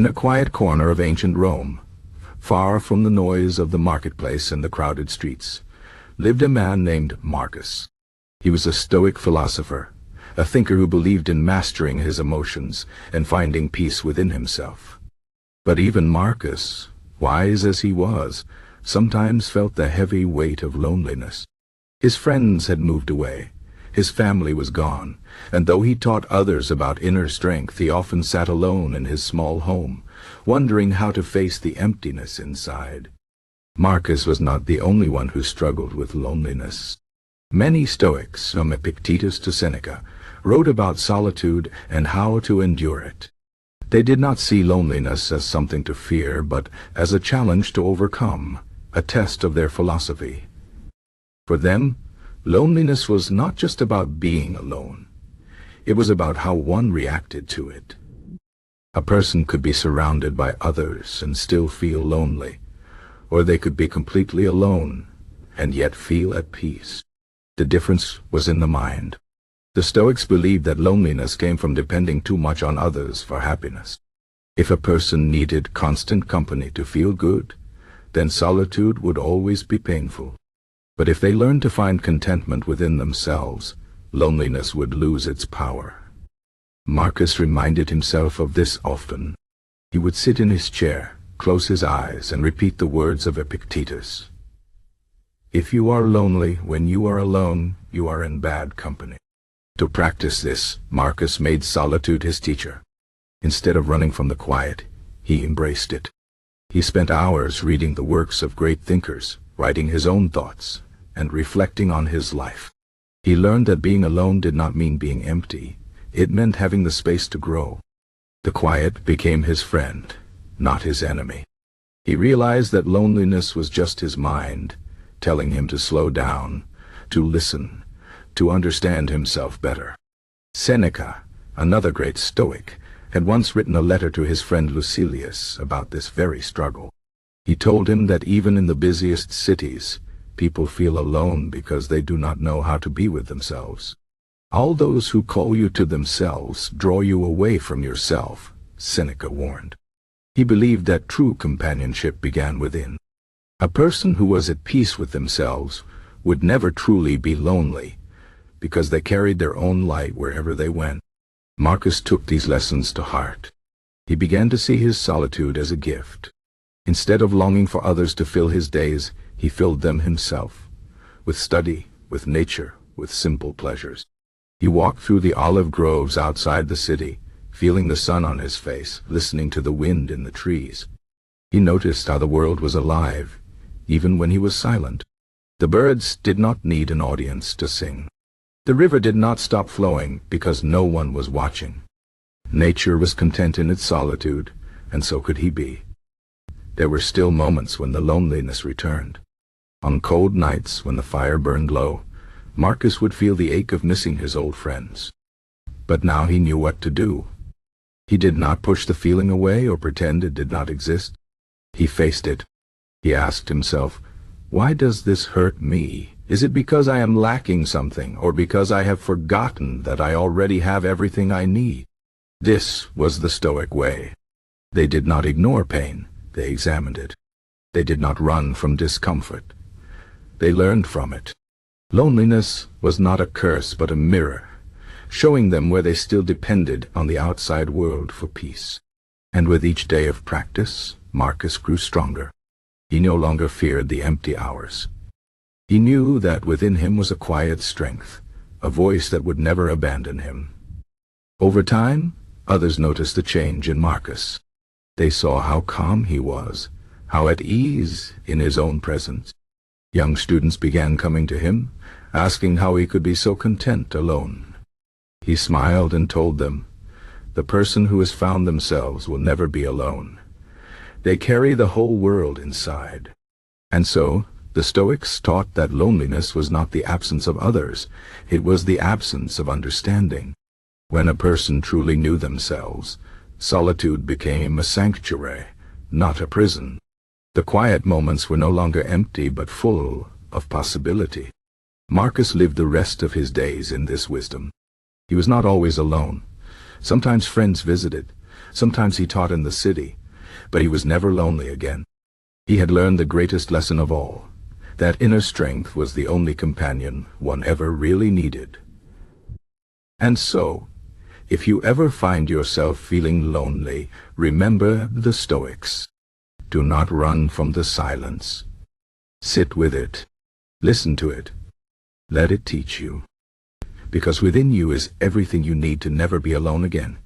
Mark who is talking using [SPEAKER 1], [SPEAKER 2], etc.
[SPEAKER 1] In a quiet corner of ancient Rome, far from the noise of the marketplace and the crowded streets, lived a man named Marcus. He was a Stoic philosopher, a thinker who believed in mastering his emotions and finding peace within himself. But even Marcus, wise as he was, sometimes felt the heavy weight of loneliness. His friends had moved away, his family was gone, and though he taught others about inner strength, he often sat alone in his small home, wondering how to face the emptiness inside. Marcus was not the only one who struggled with loneliness. Many Stoics, from Epictetus to Seneca, wrote about solitude and how to endure it. They did not see loneliness as something to fear, but as a challenge to overcome, a test of their philosophy. For them, loneliness was not just about being alone. It was about how one reacted to it. A person could be surrounded by others and still feel lonely, or they could be completely alone and yet feel at peace. The difference was in the mind. The Stoics believed that loneliness came from depending too much on others for happiness. If a person needed constant company to feel good, then solitude would always be painful. But if they learned to find contentment within themselves, loneliness would lose its power. Marcus reminded himself of this often. He would sit in his chair, close his eyes, and repeat the words of Epictetus. "If you are lonely when you are alone, you are in bad company." To practice this, Marcus made solitude his teacher. Instead of running from the quiet, he embraced it. He spent hours reading the works of great thinkers, writing his own thoughts, and reflecting on his life. He learned that being alone did not mean being empty. It meant having the space to grow. The quiet became his friend, not his enemy. He realized that loneliness was just his mind, telling him to slow down, to listen, to understand himself better. Seneca, another great Stoic, had once written a letter to his friend Lucilius about this very struggle. He told him that even in the busiest cities, people feel alone because they do not know how to be with themselves. "All those who call you to themselves draw you away from yourself," Seneca warned. He believed that true companionship began within. A person who was at peace with themselves would never truly be lonely, because they carried their own light wherever they went. Marcus took these lessons to heart. He began to see his solitude as a gift. Instead of longing for others to fill his days, he filled them himself, with study, with nature, with simple pleasures. He walked through the olive groves outside the city, feeling the sun on his face, listening to the wind in the trees. He noticed how the world was alive, even when he was silent. The birds did not need an audience to sing. The river did not stop flowing because no one was watching. Nature was content in its solitude, and so could he be. There were still moments when the loneliness returned. On cold nights when the fire burned low, Marcus would feel the ache of missing his old friends. But now he knew what to do. He did not push the feeling away or pretend it did not exist. He faced it. He asked himself, "Why does this hurt me? Is it because I am lacking something, or because I have forgotten that I already have everything I need?" This was the Stoic way. They did not ignore pain, they examined it. They did not run from discomfort. They learned from it. Loneliness was not a curse but a mirror, showing them where they still depended on the outside world for peace. And with each day of practice, Marcus grew stronger. He no longer feared the empty hours. He knew that within him was a quiet strength, a voice that would never abandon him. Over time, others noticed the change in Marcus. They saw how calm he was, how at ease in his own presence. Young students began coming to him, asking how he could be so content alone. He smiled and told them, "The person who has found themselves will never be alone. They carry the whole world inside." And so, the Stoics taught that loneliness was not the absence of others, it was the absence of understanding. When a person truly knew themselves, solitude became a sanctuary, not a prison. The quiet moments were no longer empty but full of possibility. Marcus lived the rest of his days in this wisdom. He was not always alone. Sometimes friends visited. Sometimes he taught in the city, but he was never lonely again. He had learned the greatest lesson of all, that inner strength was the only companion one ever really needed. And so, if you ever find yourself feeling lonely, remember the Stoics. Do not run from the silence. Sit with it. Listen to it. Let it teach you. Because within you is everything you need to never be alone again.